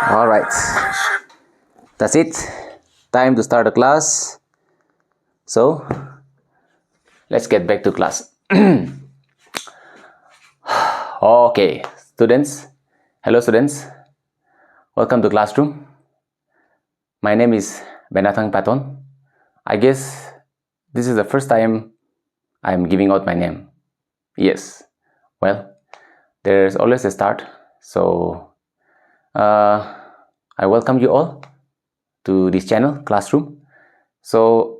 All right, that's it. Time to start the class. So let's get back to class. Okay, students. Hello, students. Welcome to classroom. My name is Benatang Paton. I guess this is the first time I'm giving out my name. Yes. Well, there's always a start. So I welcome you all to this channel, Classroom. So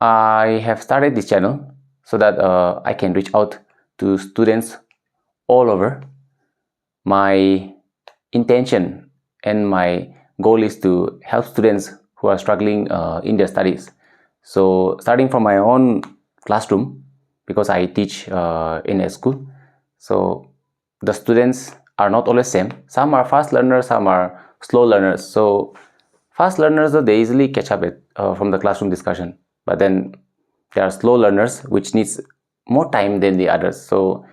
I have started this channel so that I can reach out to students all over. My intention and my goal is to help students who are struggling in their studies. So starting from my own classroom, because I teach in a school, so the students are not always same. Some are fast learners, some are slow learners. So fast learners, they easily catch up from the classroom discussion, but then there are slow learners which needs more time than the others. So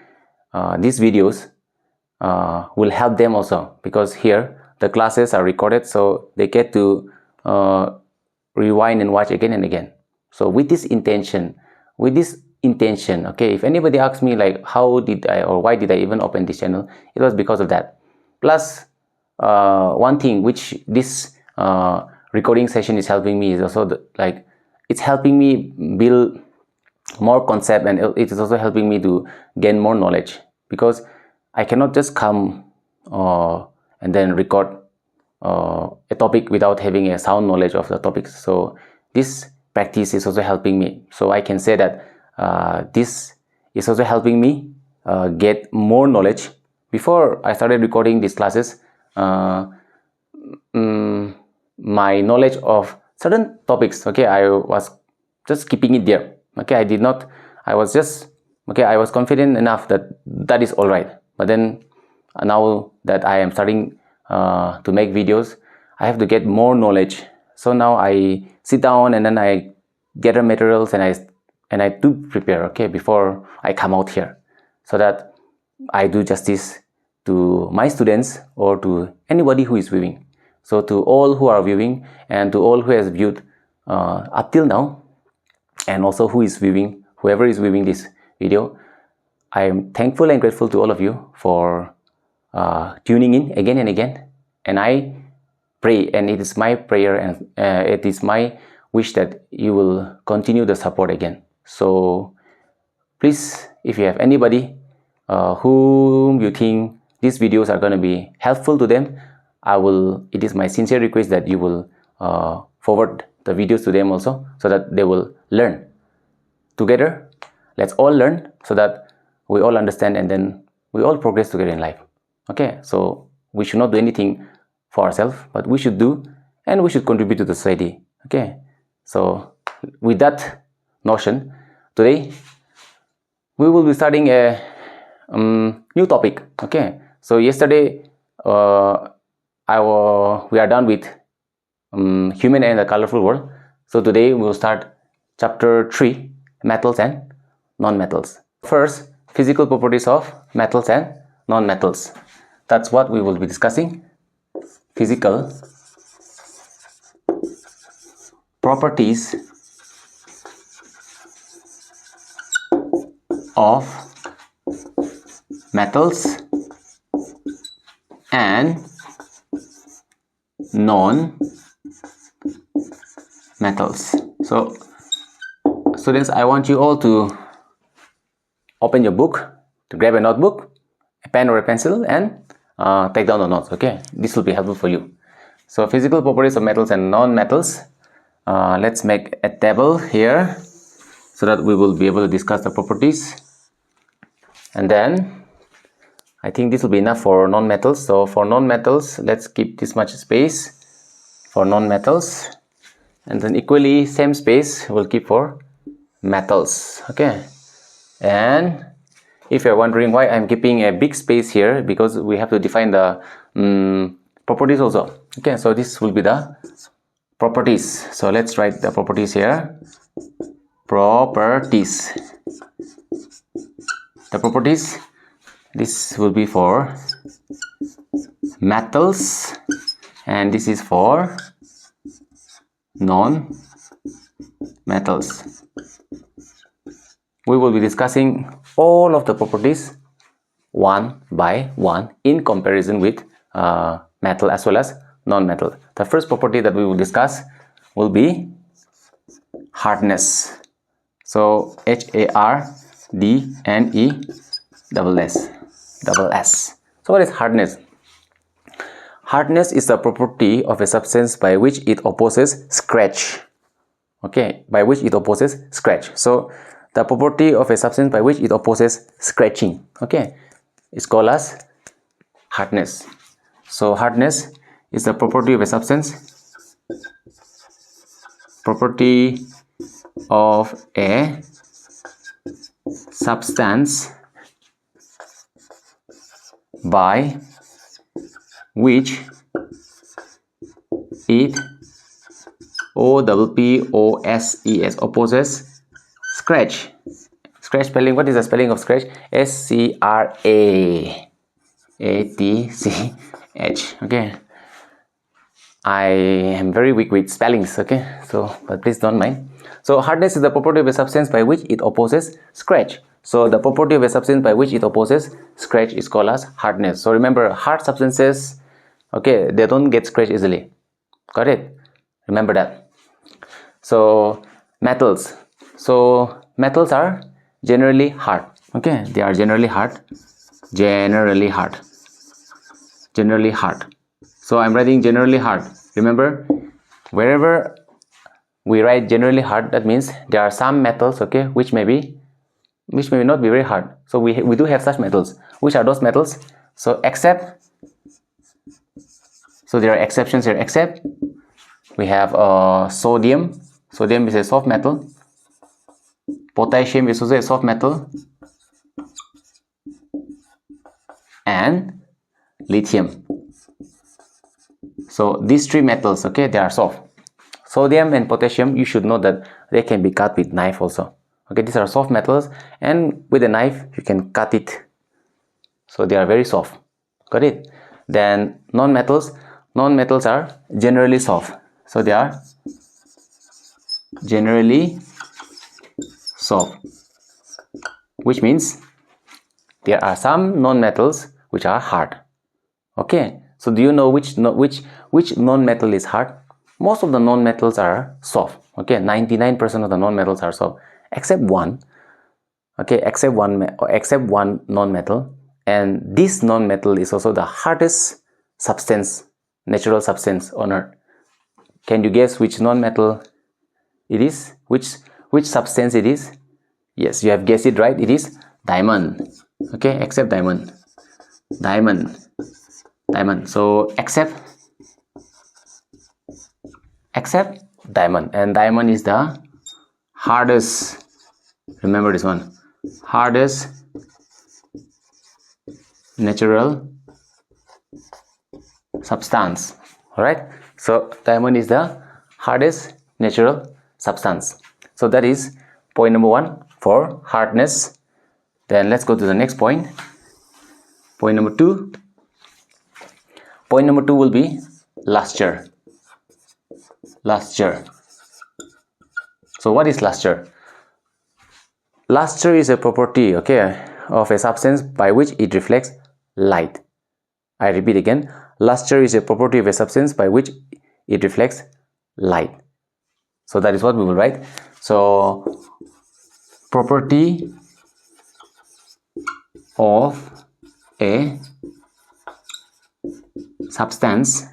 these videos will help them also, because here the classes are recorded, so they get to rewind and watch again and again. So with this intention, okay, if anybody asks me like how did I or why did I even open this channel, it was because of that. Plus one thing which this recording session is helping me is also like it's helping me build more concept, and it is also helping me to gain more knowledge, because I cannot just come and then record a topic without having a sound knowledge of the topics. So this practice is also helping me. So I can say that this is also helping me get more knowledge. Before I started recording these classes, my knowledge of certain topics, okay, I was just keeping it there. Okay, I was confident enough that that is all right. But then now that I am starting to make videos, I have to get more knowledge. So now I sit down and then I gather materials and I do prepare, okay, before I come out here, so that I do justice to my students or to anybody who is viewing. So to all who are viewing and to all who has viewed up till now, and also whoever is viewing this video, I am thankful and grateful to all of you for tuning in again and again. And I pray, and it is my prayer and it is my wish that you will continue the support again. So please, if you have anybody whom you think these videos are going to be helpful to them, it is my sincere request that you will forward the videos to them also, so that they will learn together. Let's all learn so that we all understand and then we all progress together in life. Okay, so we should not do anything for ourselves, but we should do and we should contribute to the society. Okay, so with that notion, today we will be starting a new topic. Okay, so yesterday we are done with human and the colorful world. So today we will start chapter 3, metals and non-metals. First, physical properties of metals and non-metals. That's what we will be discussing. Physical properties of metals and non-metals. So students, I want you all to open your book, to grab a notebook, a pen or a pencil, and take down the notes. Okay, this will be helpful for you. So physical properties of metals and non-metals. Let's make a table here so that we will be able to discuss the properties. And then I think this will be enough for non-metals. So for non-metals, let's keep this much space for non-metals, and then equally same space we'll keep for metals. Okay, and if you're wondering why I'm keeping a big space here, because we have to define the properties also. Okay, so this will be the properties. So let's write the properties here. Properties. The properties, this will be for metals, and this is for non-metals. We will be discussing all of the properties one by one in comparison with metal as well as non-metal. The first property that we will discuss will be hardness. So Hardness. So what is hardness? Hardness is the property of a substance by which it opposes scratch. Okay, by which it opposes scratch. So the property of a substance by which it opposes scratching, okay, is called as hardness. So hardness is the property of a substance, property of a substance by which it opposes scratch. Scratch spelling, what is the spelling of scratch? S-C-R-A-A-T-C-H. Okay, I am very weak with spellings, okay, so but please don't mind. So hardness is the property of a substance by which it opposes scratch. So the property of a substance by which it opposes scratch is called as hardness. So remember, hard substances, okay, they don't get scratched easily. Got it? Remember that. So metals. So metals are generally hard. Okay, they are generally hard. Generally hard. So I'm writing generally hard. Remember, wherever we write generally hard, that means there are some metals, okay, which may not be very hard. So we do have such metals. Which are those metals? So except, so there are exceptions here. Except we have sodium. Sodium is a soft metal. Potassium is also a soft metal. And lithium. So these three metals, okay, they are soft. Sodium and potassium, you should know that they can be cut with knife also. Okay, these are soft metals, and with a knife you can cut it. So they are very soft. Got it? Then non-metals. Non-metals are generally soft. So they are generally soft, which means there are some non-metals which are hard. Okay, so do you know which non-metal is hard? Most of the non-metals are soft. Okay, 99% of the non-metals are soft, except one. Okay, except one non-metal, and this non-metal is also the hardest substance, natural substance on earth. Can you guess which non-metal it is? Which substance it is? Yes, you have guessed it right. It is diamond. Okay, except diamond. So except diamond, and diamond is the hardest. Remember this one, hardest natural substance. All right, so diamond is the hardest natural substance. So that is point number one for hardness. Then let's go to the next point. Point number two. Point number two will be luster. So what is luster? Luster is a property, okay, of a substance by which it reflects light. I repeat again, luster is a property of a substance by which it reflects light. So that is what we will write. So property of a substance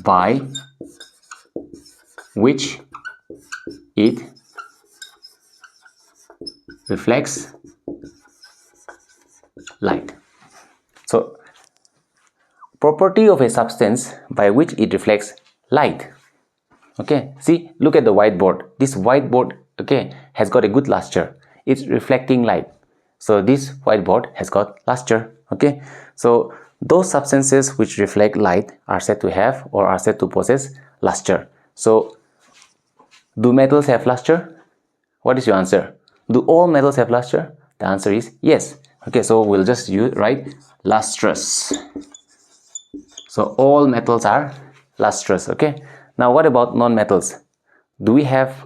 by which it reflects light. So property of a substance by which it reflects light. Okay, see, look at the whiteboard. This whiteboard, okay, has got a good luster. It's reflecting light. So this whiteboard has got luster. Okay, so those substances which reflect light are said to have or are said to possess luster. So do metals have luster? What is your answer? Do all metals have luster? The answer is yes. Okay, so we'll just write lustrous. So all metals are lustrous. Okay, now what about non-metals? Do we have,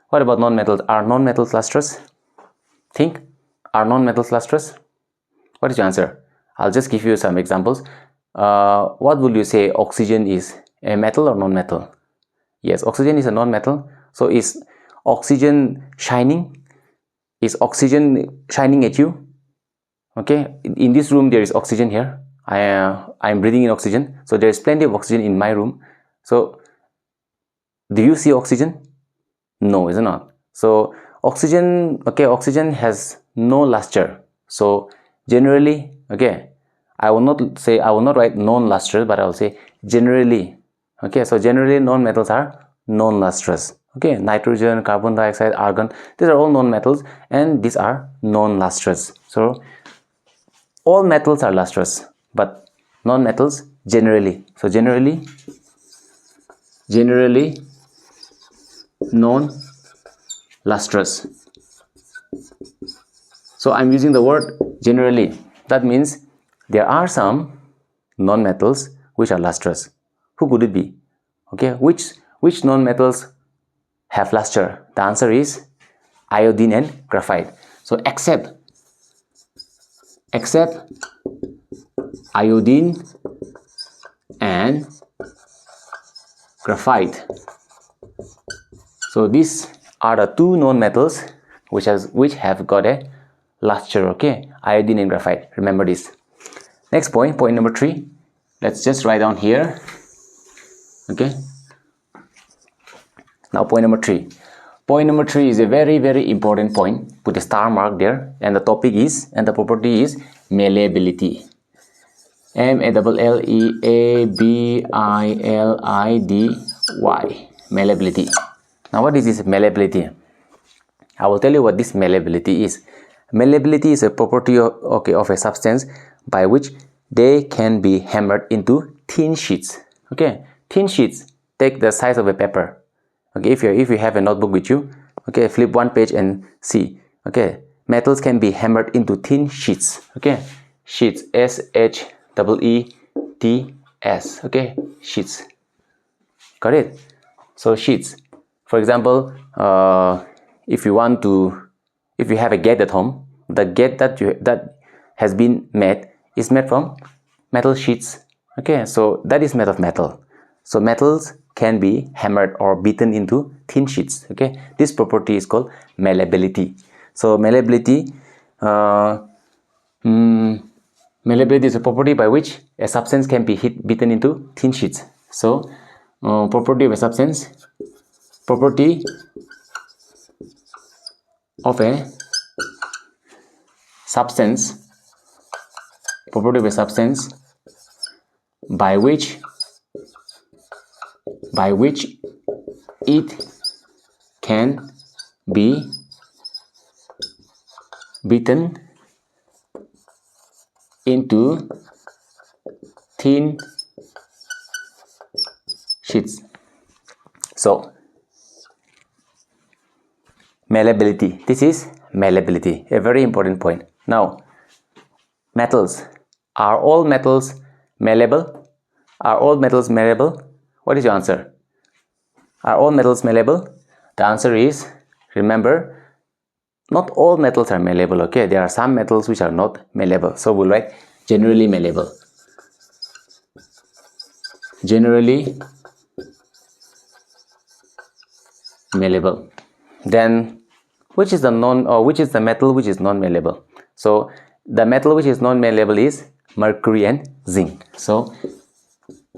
what about non-metals? Are non-metals lustrous? Think, are non-metals lustrous? What is your answer? I'll just give you some examples. What would you say oxygen is? A metal or non-metal? Yes, oxygen is a non-metal. So is oxygen shining? Is oxygen shining at you? Okay, in this room there is oxygen here. I am breathing in oxygen. So there is plenty of oxygen in my room. So do you see oxygen? No, is it not? So oxygen, okay, oxygen has no luster. So generally, okay, I will not write non-lustrous, but I will say generally. Okay, so generally non-metals are non-lustrous. Okay, nitrogen, carbon dioxide, argon, these are all non-metals and these are non-lustrous. So all metals are lustrous, but non-metals generally. So generally non-lustrous. So I'm using the word generally. That means there are some non-metals which are lustrous. Who could it be? Okay, which non-metals have luster? The answer is iodine and graphite. So except iodine and graphite. So these are the two non-metals which have got a luster. Okay, iodine and graphite. Remember this. Next point number 3. Let's just write down here. Okay. Now point number 3. Point number 3 is a very, very important point. Put a star mark there, and the topic is, and the property is malleability. M-A-L-L-E-A-B-I-L-I-D-Y. Malleability. Now what is this malleability? I will tell you what this malleability is. Malleability is a property of a substance by which they can be hammered into thin sheets. Okay, thin sheets. Take the size of a paper. Okay, if you have a notebook with you, okay, flip one page and see. Okay, metals can be hammered into thin sheets. Okay, sheets, S-H-E-E-T-S. Okay, sheets. Got it? So sheets. For example, if you have a gate at home, the gate that has been made is made from metal sheets. Okay, so that is made of metal. So metals can be hammered or beaten into thin sheets. Okay, this property is called malleability. So malleability is a property by which a substance can be beaten into thin sheets. So property of a substance by which it can be beaten into thin sheets. So malleability. This is malleability, a very important point. Now, metals. Are all metals malleable? Are all metals malleable? What is your answer? Are all metals malleable? The answer is, remember, not all metals are malleable. Okay, there are some metals which are not malleable. So we'll write generally malleable. Generally malleable. Then which is the metal which is non-malleable? So the metal which is non-malleable is mercury and zinc. So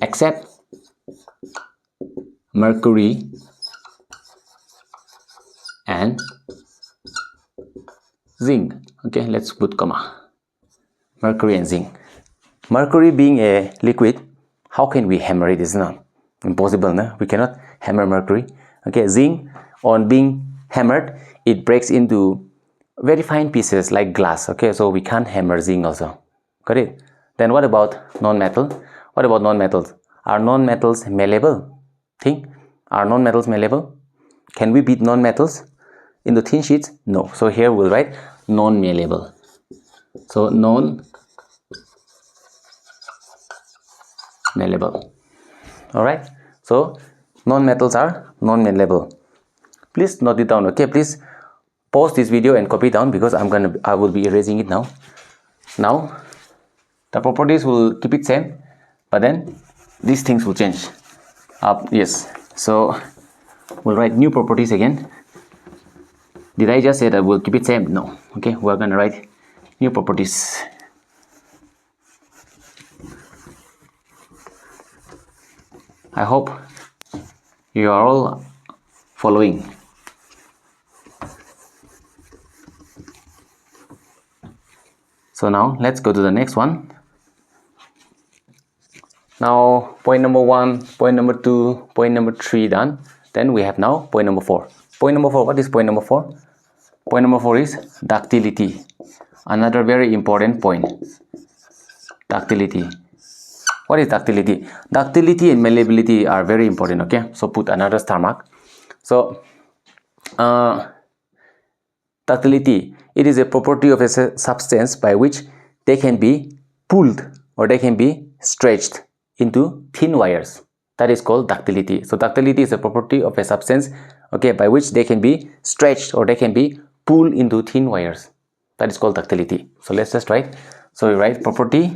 except mercury and zinc. Okay, let's put comma. Mercury and zinc. Mercury being a liquid, how can we hammer it? It's not impossible, no? We cannot hammer mercury. Okay, zinc, on being hammered, it breaks into very fine pieces like glass. Okay, so we can't hammer zinc also. Got it? Then what about non-metal? What about non-metals? Are non-metals malleable? Think, are non-metals malleable? Can we beat non-metals into thin sheets? No. So here we'll write non-malleable. So non-malleable. Alright. So non-metals are non-malleable. Please note it down. Okay. Please pause this video and copy down because I will be erasing it now. Now the properties will keep it same, but then these things will change. Yes. So we'll write new properties again. Did I just say that we'll keep it same? No. Okay, we're gonna write new properties. I hope you are all following. So now let's go to the next one. Now point number 1, point number 2, point number 3 done. Then we have now point number 4. Point number 4, what is point number 4? Point number 4 is ductility. Another very important point. Ductility. What is ductility? Ductility and malleability are very important. Okay, so put another star mark. So ductility, it is a property of a substance by which they can be pulled or they can be stretched into thin wires. That is called ductility. So ductility is a property of a substance, okay, by which they can be stretched or they can be pulled into thin wires. That is called ductility. So let's just write. So we write property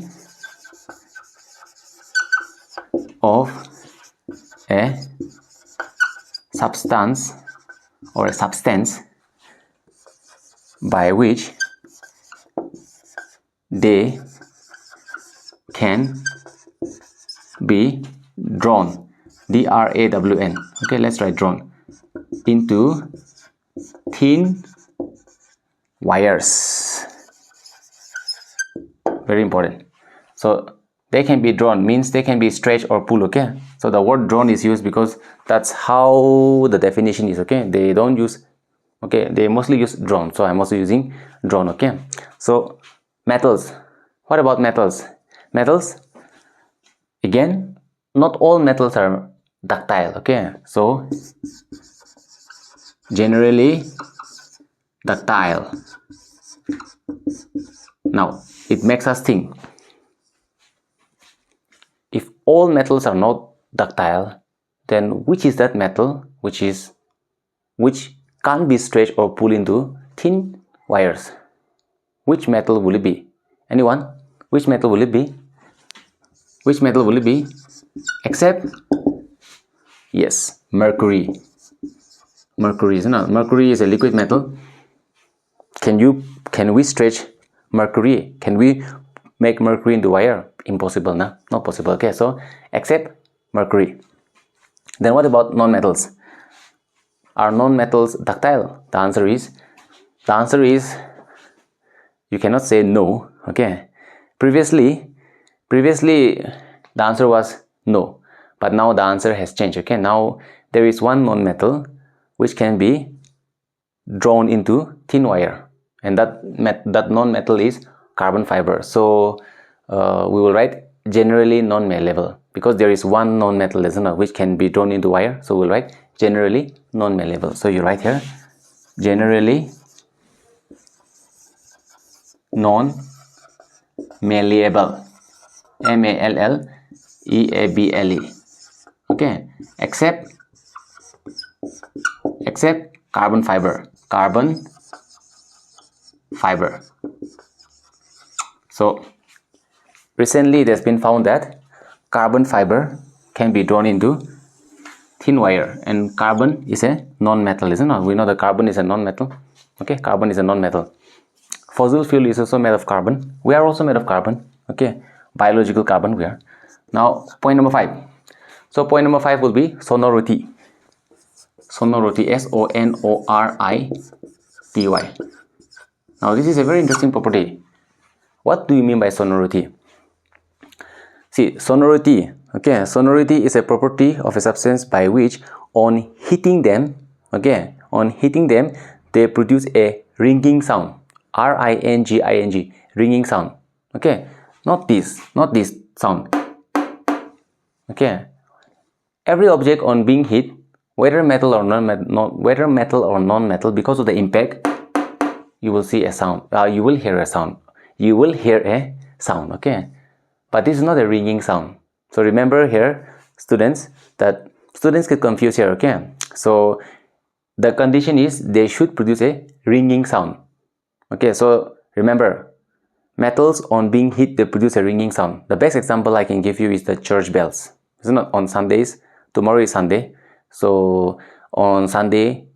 of a substance or a substance by which they can be drawn, D-R-A-W-N. Okay, let's write drawn into thin wires. Very important. So they can be drawn means they can be stretched or pulled. Okay, so the word drawn is used because that's how the definition is. Okay, they don't use, okay, they mostly use drawn, so I'm also using drawn. Okay, so metals. What about metals? Metals, again, not all metals are ductile. Okay, so generally ductile. Now it makes us think, if all metals are not ductile, then which is that metal which can't be stretched or pulled into thin wires? Which metal will it be? Anyone? Which metal will it be? Which metal will it be? Except, yes, mercury. Mercury is not. Mercury is a liquid metal. Can we stretch mercury? Can we make mercury into wire? Impossible, no? Not possible. Okay, so except mercury. Then what about non-metals? Are non-metals ductile? The answer is you cannot say no. Okay, previously the answer was no, but now the answer has changed. Okay, now there is one non-metal which can be drawn into thin wire, and that non-metal is carbon fiber. So we will write generally non-malleable because there is one non-metal, isn't it, which can be drawn into wire. So we'll write generally non-malleable. So you write here generally non-malleable, M-A-L-L-E-A-B-L-E. Okay, except carbon fiber. So recently it has been found that carbon fiber can be drawn into thin wire, and carbon is a non-metal, isn't it? We know that carbon is a non-metal. Okay, carbon is a non-metal. Fossil fuel is also made of carbon. We are also made of carbon. Okay, biological carbon we are. Now point number 5. So point number 5 will be sonority. Sonority, S-O-N-O-R-I-T-Y. Now this is a very interesting property. What do you mean by sonority? See, sonority, okay, sonority is a property of a substance by which on heating them, okay, on heating them, they produce a ringing sound. R-I-N-G-I-N-G, ringing sound. Okay, not this sound. Okay, every object on being hit, whether metal or non-metal, because of the impact, you will see a sound. You will hear a sound. You will hear a sound. Okay, but this is not a ringing sound. So remember here, students, that students get confused here. Okay, so the condition is they should produce a ringing sound. Okay, so remember, metals on being hit, they produce a ringing sound. The best example I can give you is the church bells. It's not on Sundays. Tomorrow is Sunday, so on Sunday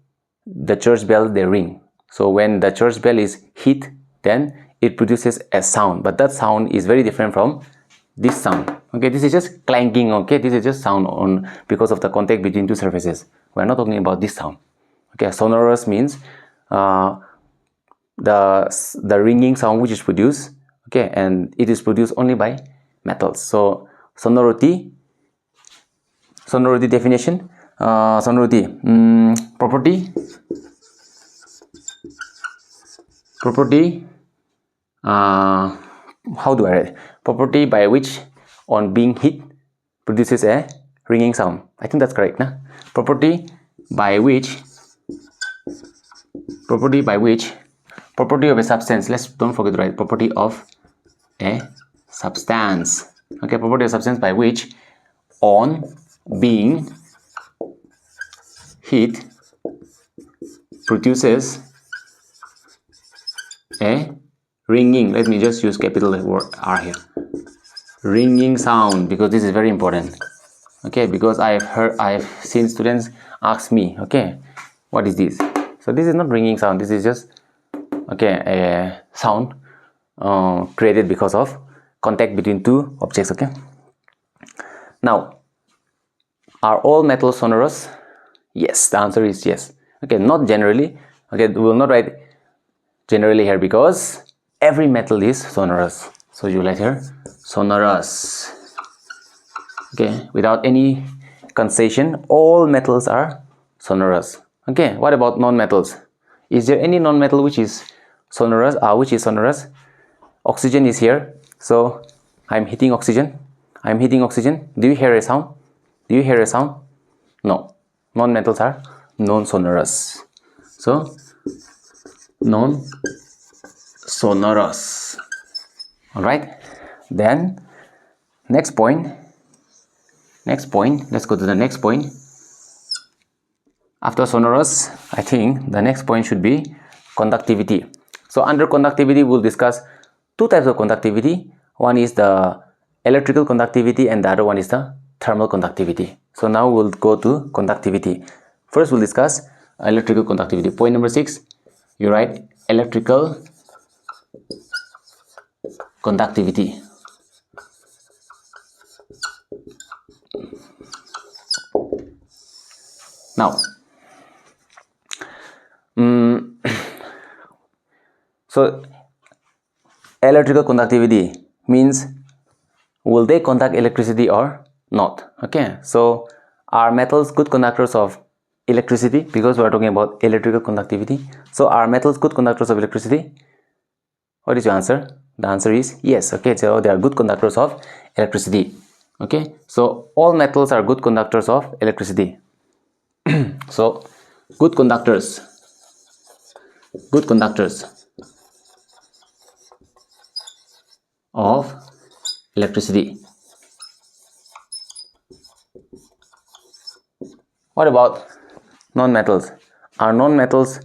the church bell, they ring. So when the church bell is hit, then it produces a sound, but that sound is very different from this sound. Okay, this is just clanking. Okay, this is just sound on because of the contact between two surfaces. We're not talking about this sound. Okay, sonorous means the ringing sound which is produced. Okay, and it is produced only by metals. So sonority definition, sonority property how do I write? Property by which on being hit produces a ringing sound. I think that's correct, nah? Property of a substance. Let's don't forget to write property of a substance. Okay, property of substance by which on being hit produces a ringing, let me just use capital word R here, ringing sound, because this is very important. Okay, because I've seen students ask me, okay, what is this? So this is not ringing sound, this is just, okay, a sound created because of contact between two objects. Okay, now, are all metals sonorous? Yes, the answer is yes. Okay, not generally. Okay, we will not write generally here because every metal is sonorous. So you write here sonorous. Okay, without any concession, all metals are sonorous. Okay, what about non-metals? Is there any non-metal which is sonorous? Oxygen is here. So I'm hitting oxygen. Do you hear a sound? No. Non-metals are non-sonorous. So non-sonorous. Alright. Then next point. Let's go to the next point. After sonorous, I think the next point should be conductivity. So under conductivity, we'll discuss two types of conductivity. One is the electrical conductivity and the other one is the thermal conductivity. So now we'll go to conductivity. First, we'll discuss electrical conductivity. Point number 6, you write electrical conductivity. Now, so electrical conductivity means will they conduct electricity or not? Okay, so are metals good conductors of electricity? Because we are talking about electrical conductivity. So are metals good conductors of electricity? What is your answer? The answer is yes. Okay, so they are good conductors of electricity. Okay, so all metals are good conductors of electricity. So good conductors of electricity. What about non-metals? Are non-metals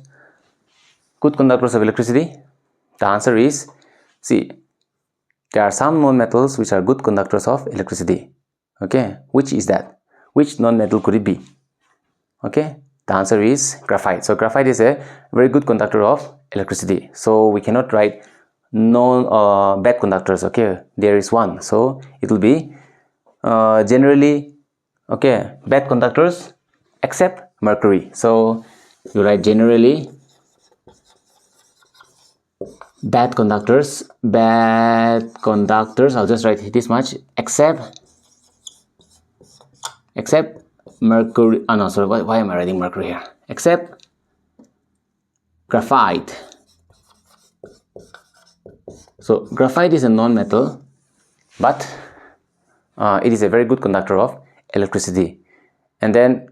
good conductors of electricity? The answer is, see, there are some non-metals which are good conductors of electricity. Okay, which is that? Which non-metal could it be? Okay, the answer is graphite. So graphite is a very good conductor of electricity. So we cannot write bad conductors. Okay, there is one. So it will be generally, okay, bad conductors except mercury. So you write generally bad conductors, I'll just write this much, except mercury. Oh no, sorry, why am I writing mercury here? Except graphite. So graphite is a non-metal, but it is a very good conductor of electricity. And then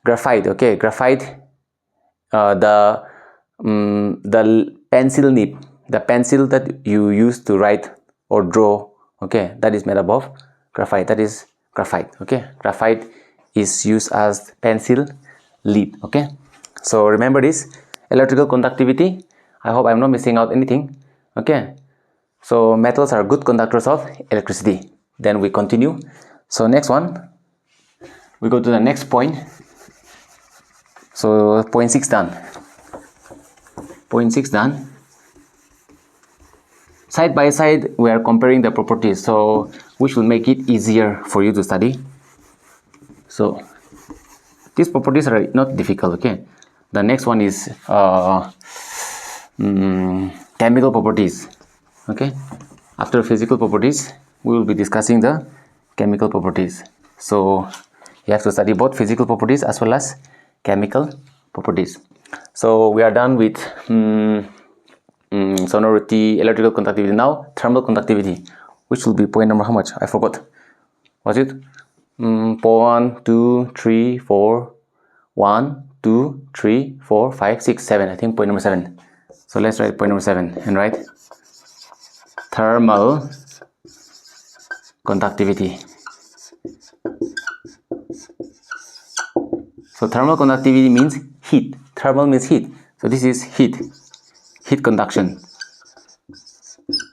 graphite, okay, graphite, the pencil nib, the pencil that you use to write or draw, okay, that is made up of graphite. That is graphite, okay. Graphite is used as pencil lead, okay. So remember this, electrical conductivity. I hope I'm not missing out anything, okay. So metals are good conductors of electricity. Then we continue. So next one, we go to the next point. So point 6 done. Point 6 done. Side by side, we are comparing the properties, so which will make it easier for you to study. So these properties are not difficult, okay. The next one is chemical properties, okay. After physical properties, we will be discussing the chemical properties. So you have to study both physical properties as well as chemical properties. So we are done with sonority, electrical conductivity. Now thermal conductivity, which will be point number how much? I forgot. Was it 1, 2, 3, 4, 1, 2, 3, 4, 5, 6, 7. I think point number 7. So let's write point number 7 and write thermal conductivity. So thermal conductivity means heat. Thermal means heat. So this is heat conduction.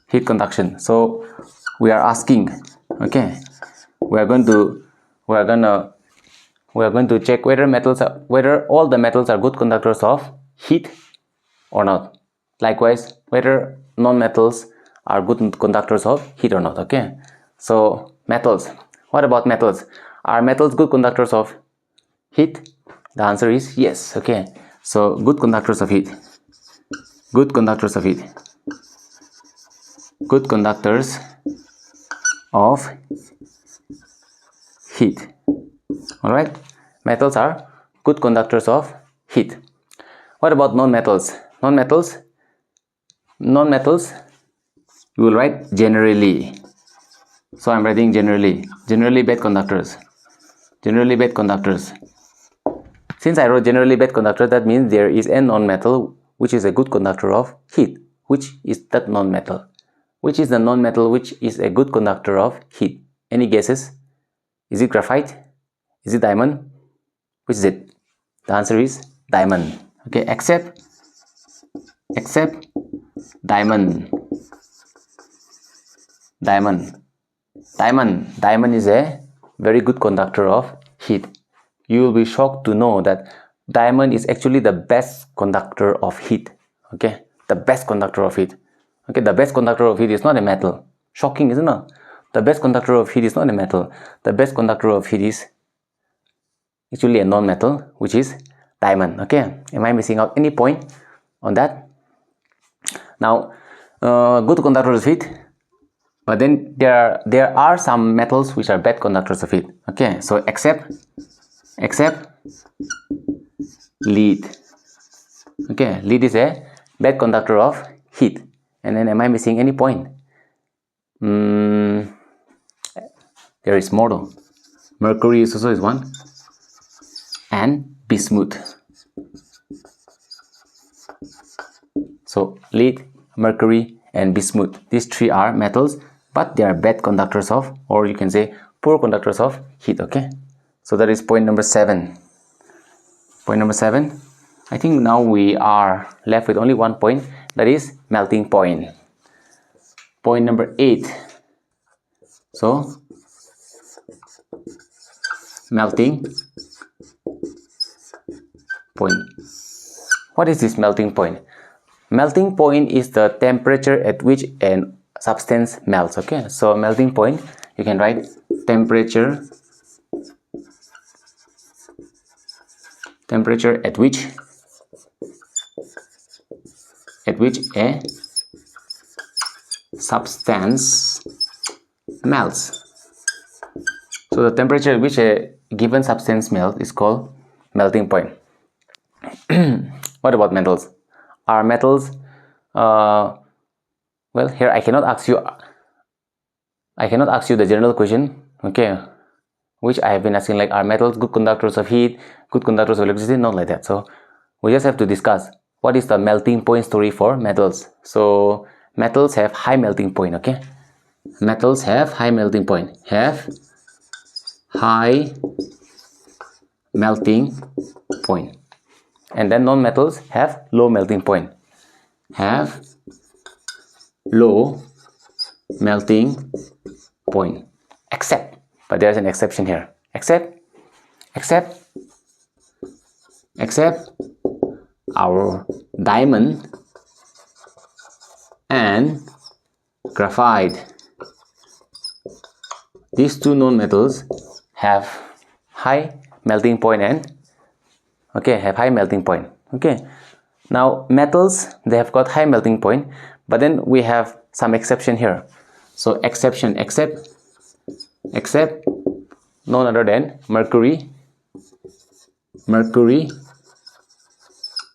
Heat conduction. So we are asking, okay, we are going to check whether all the metals are good conductors of heat or not. Likewise, whether non-metals are good conductors of heat or not, okay. So metals, what about metals? Are metals good conductors of heat? The answer is yes, okay. So good conductors of heat, good conductors of heat, good conductors of heat. All right, metals are good conductors of heat. What about non-metals? Non-metals, you will write generally. So I'm writing generally bad conductors. Generally bad conductors. Since I wrote generally bad conductor, that means there is a non-metal which is a good conductor of heat. Which is that non-metal? Which is the non-metal which is a good conductor of heat? Any guesses? Is it graphite? Is it diamond? Which is it? The answer is diamond. Okay, except diamond. Diamond is a very good conductor of heat. You will be shocked to know that diamond is actually the best conductor of heat. Okay, the best conductor of heat. Okay, the best conductor of heat is not a metal. Shocking, isn't it? The best conductor of heat is not a metal. The best conductor of heat is actually a non-metal, which is diamond. Okay, am I missing out any point on that? Now, good conductors of heat, but then there are some metals which are bad conductors of heat. Okay, so except lead. Okay, lead is a bad conductor of heat. And then am I missing any point? There is more though. Mercury is also one, and bismuth. So lead, mercury, and bismuth. These three are metals, but they are bad conductors of, or you can say poor conductors of heat. Okay, so that is point number 7. Point number 7. I think now we are left with only one point, that is melting point. Point number 8. So melting point. What is this melting point? Melting point is the temperature at which a substance melts. Okay, so melting point, you can write temperature at which a substance melts. So the temperature at which a given substance melts is called melting point. What about metals? Are metals well, here I cannot ask you the general question, okay, which I have been asking, like, are metals good conductors of heat, good conductors of electricity? Not like that. So we just have to discuss what is the melting point story for metals. So metals have high melting point, okay? Metals have high melting point, have high melting point. And then non-metals have low melting point, have low melting point, except, but there's an exception here, except our diamond and graphite. These two non-metals have high melting point and have high melting point. Okay, now metals, they have got high melting point, but then we have some exception here. So exception, except none other than mercury,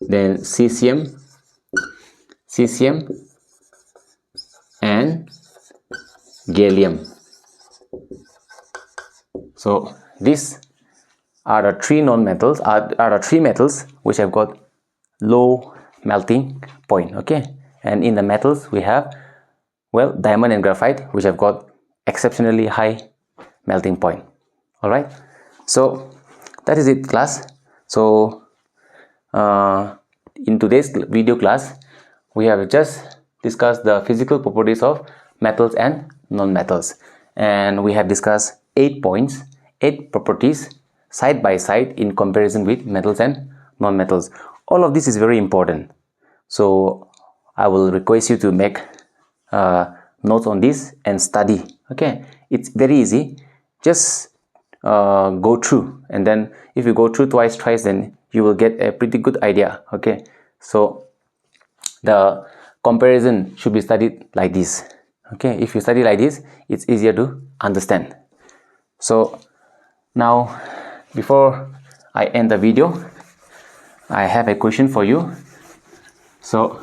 then cesium, and gallium. So these are the three non-metals, are the three metals which have got low melting point. Okay, and in the metals we have, well, diamond and graphite, which have got exceptionally high melting point. All right, so that is it, class. So in today's video class, we have just discussed the physical properties of metals and non-metals, and we have discussed 8 points, 8 properties side by side in comparison with metals and non-metals. All of this is very important, so I will request you to make notes on this and study. Okay, it's very easy, just go through, and then if you go through twice, then you will get a pretty good idea. Okay, so the comparison should be studied like this. Okay, if you study like this, it's easier to understand. So now, before I end the video, I have a question for you. So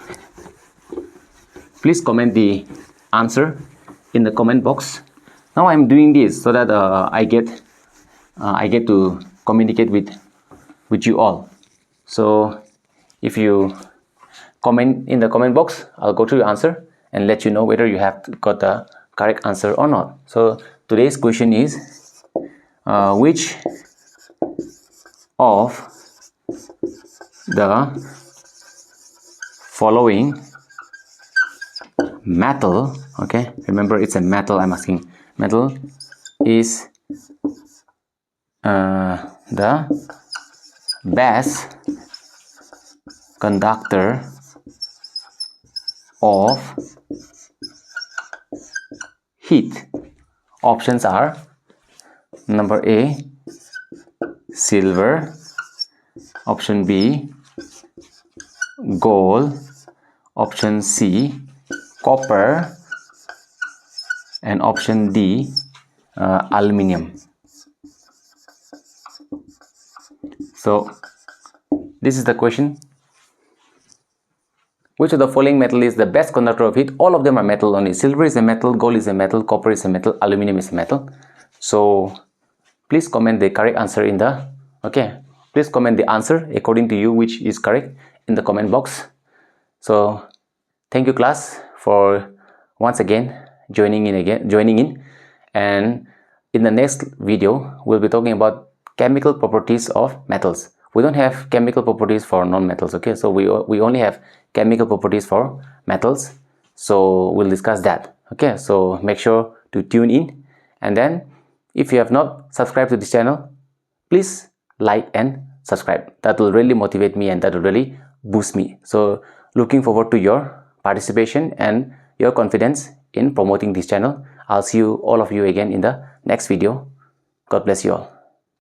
please comment the answer in the comment box. Now I'm doing this so that I get to communicate with you all. So if you comment in the comment box, I'll go through your answer and let you know whether you have got the correct answer or not. So today's question is, which of the following metal, okay, remember it's a metal, I'm asking, metal is the best conductor of heat? Options are number A, silver, option B, gold, option C, copper, and option D, aluminium. So this is the question. Which of the following metal is the best conductor of heat? All of them are metal only. Silver is a metal, gold is a metal, copper is a metal, aluminium is a metal. So please comment the correct answer in the, please comment the answer according to you which is correct in the comment box. So thank you, class, for once again joining in, and in the next video we'll be talking about chemical properties of metals. We don't have chemical properties for non-metals, okay? So we only have chemical properties for metals, so we'll discuss that. Okay, so make sure to tune in, and then if you have not subscribed to this channel, please like and subscribe. That will really motivate me and that will really boost me. So looking forward to your participation and your confidence in promoting this channel. I'll see you, all of you, again in the next video. God bless you all.